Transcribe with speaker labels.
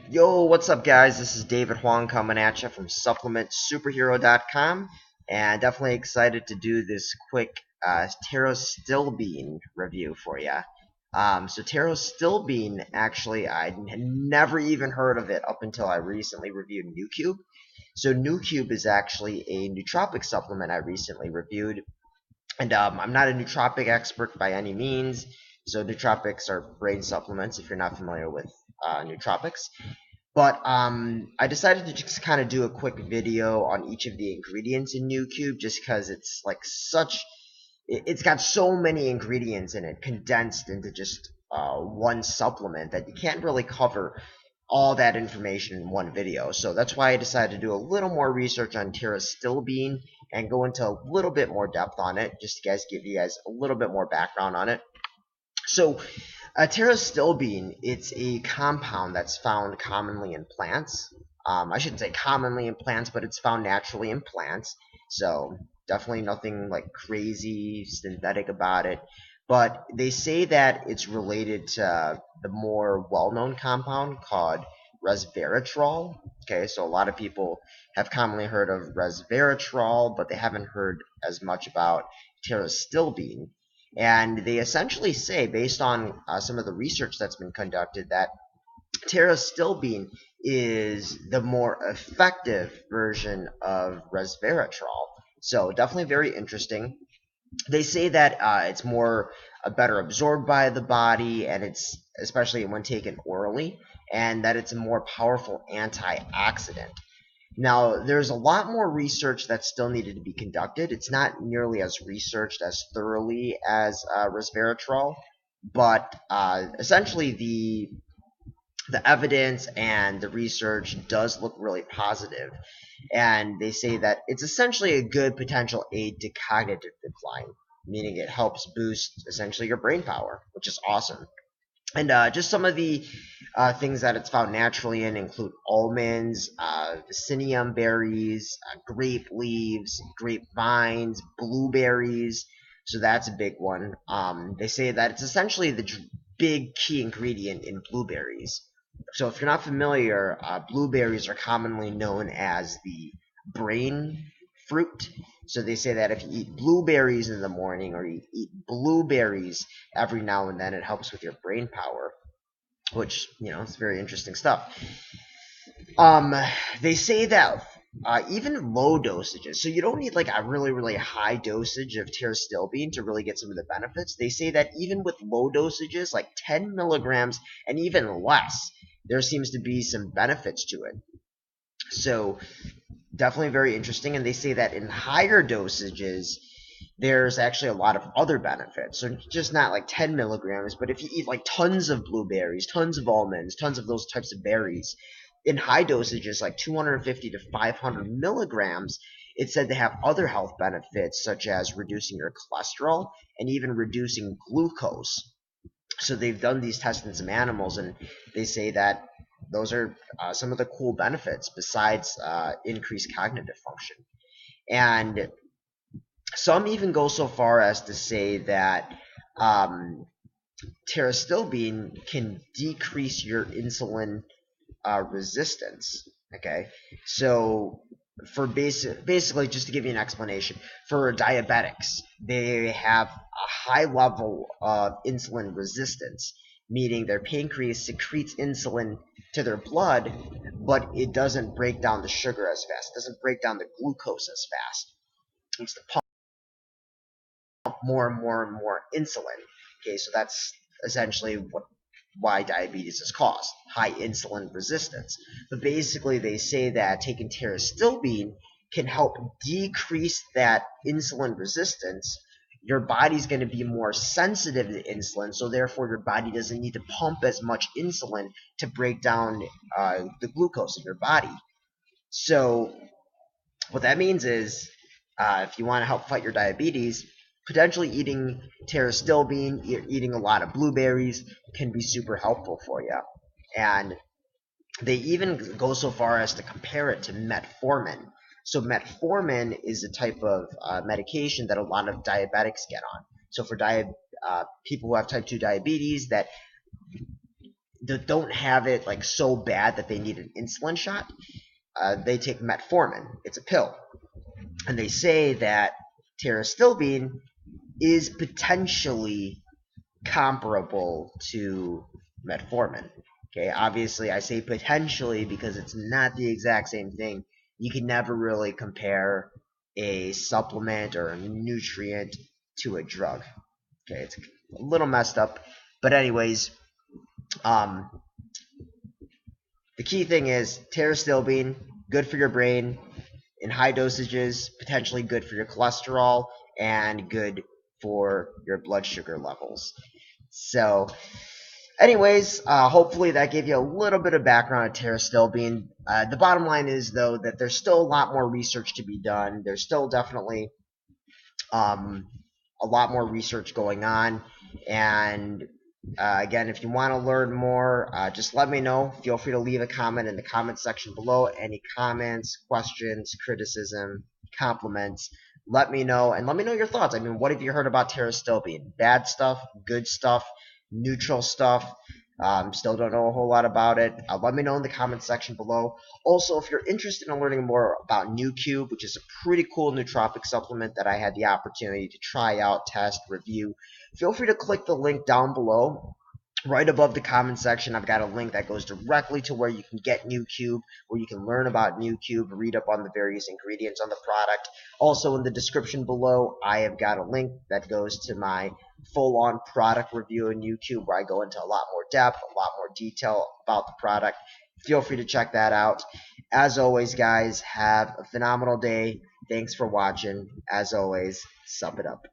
Speaker 1: Yo, what's up, guys? This is David Huang coming at you from supplementsuperhero.com, and definitely excited to do this quick Pterostilbene review for you. So Pterostilbene, actually, I had never even heard of it up until I recently reviewed NuCube. So NuCube is actually a nootropic supplement I recently reviewed, and I'm not a nootropic expert by any means. So nootropics are brain supplements if you're not familiar with nootropics. But I decided to just kind of do a quick video on each of the ingredients in NuCube, just because it's like it's got so many ingredients in it condensed into just one supplement that you can't really cover all that information in one video. So that's why I decided to do a little more research on Pterostilbene and go into a little bit more depth on it, just to give you guys a little bit more background on it. So pterostilbene, it's a compound that's found commonly in plants. I shouldn't say commonly in plants, but it's found naturally in plants. So definitely nothing like crazy synthetic about it. But they say that it's related to the more well-known compound called resveratrol. Okay, so a lot of people have commonly heard of resveratrol, but they haven't heard as much about pterostilbene. And they essentially say, based on some of the research that's been conducted, that pterostilbene is the more effective version of resveratrol. So definitely very interesting. They say that it's more better absorbed by the body, and it's especially when taken orally, and that it's a more powerful antioxidant. Now, there's a lot more research that still needed to be conducted. It's not nearly as researched as thoroughly as resveratrol, but essentially the evidence and the research does look really positive. And they say that it's essentially a good potential aid to cognitive decline, meaning it helps boost essentially your brain power, which is awesome. And just some of the things that it's found naturally in include almonds, vaccinium berries, grape leaves, grapevines, blueberries. So that's a big one. They say that it's essentially the big key ingredient in blueberries. So if you're not familiar, blueberries are commonly known as the brain fruit. So they say that if you eat blueberries in the morning or you eat blueberries every now and then, it helps with your brain power, which, it's very interesting stuff. They say that even low dosages, so you don't need like a really, really high dosage of pterostilbene to really get some of the benefits. They say that even with low dosages, like 10 milligrams and even less, there seems to be some benefits to it. So definitely very interesting. And they say that in higher dosages, there's actually a lot of other benefits. So just not like 10 milligrams, but if you eat like tons of blueberries, tons of almonds, tons of those types of berries, in high dosages like 250 to 500 milligrams, it's said to have other health benefits such as reducing your cholesterol and even reducing glucose. So they've done these tests in some animals, and they say that those are some of the cool benefits besides increased cognitive function. And some even go so far as to say that pterostilbene can decrease your insulin resistance. Okay, so for basically, just to give you an explanation, for diabetics, they have a high level of insulin resistance, meaning their pancreas secretes insulin to their blood, but it doesn't break down the sugar as fast, it doesn't break down the glucose as fast. It's to pump more and more and more insulin. Okay, so that's essentially why diabetes is caused, high insulin resistance. But basically, they say that taking pterostilbene can help decrease that insulin resistance. Your body's going to be more sensitive to insulin, so therefore your body doesn't need to pump as much insulin to break down the glucose in your body. So what that means is, if you want to help fight your diabetes, potentially eating pterostilbene, eating a lot of blueberries can be super helpful for you. And they even go so far as to compare it to metformin. So metformin is a type of medication that a lot of diabetics get on. So for people who have type 2 diabetes, that don't have it like so bad that they need an insulin shot. They take metformin. It's a pill, and they say that pterostilbene is potentially comparable to metformin. Okay, obviously I say potentially because it's not the exact same thing. You can never really compare a supplement or a nutrient to a drug. Okay, it's a little messed up, but anyways, um, the key thing is pterostilbene, good for your brain in high dosages, potentially good for your cholesterol and good for your blood sugar levels. So, anyways, hopefully that gave you a little bit of background on pterostilbene. The bottom line is, though, that there's still a lot more research to be done. There's still definitely a lot more research going on. And again, if you want to learn more, just let me know. Feel free to leave a comment in the comment section below. Any comments, questions, criticism, compliments, let me know. And let me know your thoughts. I mean, what have you heard about pterostilbene? Bad stuff, good stuff, neutral stuff? Still don't know a whole lot about it. Let me know in the comment section below. Also, if you're interested in learning more about NuCube, which is a pretty cool nootropic supplement that I had the opportunity to try out, test, review, feel free to click the link down below. Right above the comment section, I've got a link that goes directly to where you can get NuCube, where you can learn about NuCube, read up on the various ingredients on the product. Also, in the description below, I have got a link that goes to my full-on product review of NuCube, where I go into a lot more depth, a lot more detail about the product. Feel free to check that out. As always, guys, have a phenomenal day. Thanks for watching. As always, sup it up.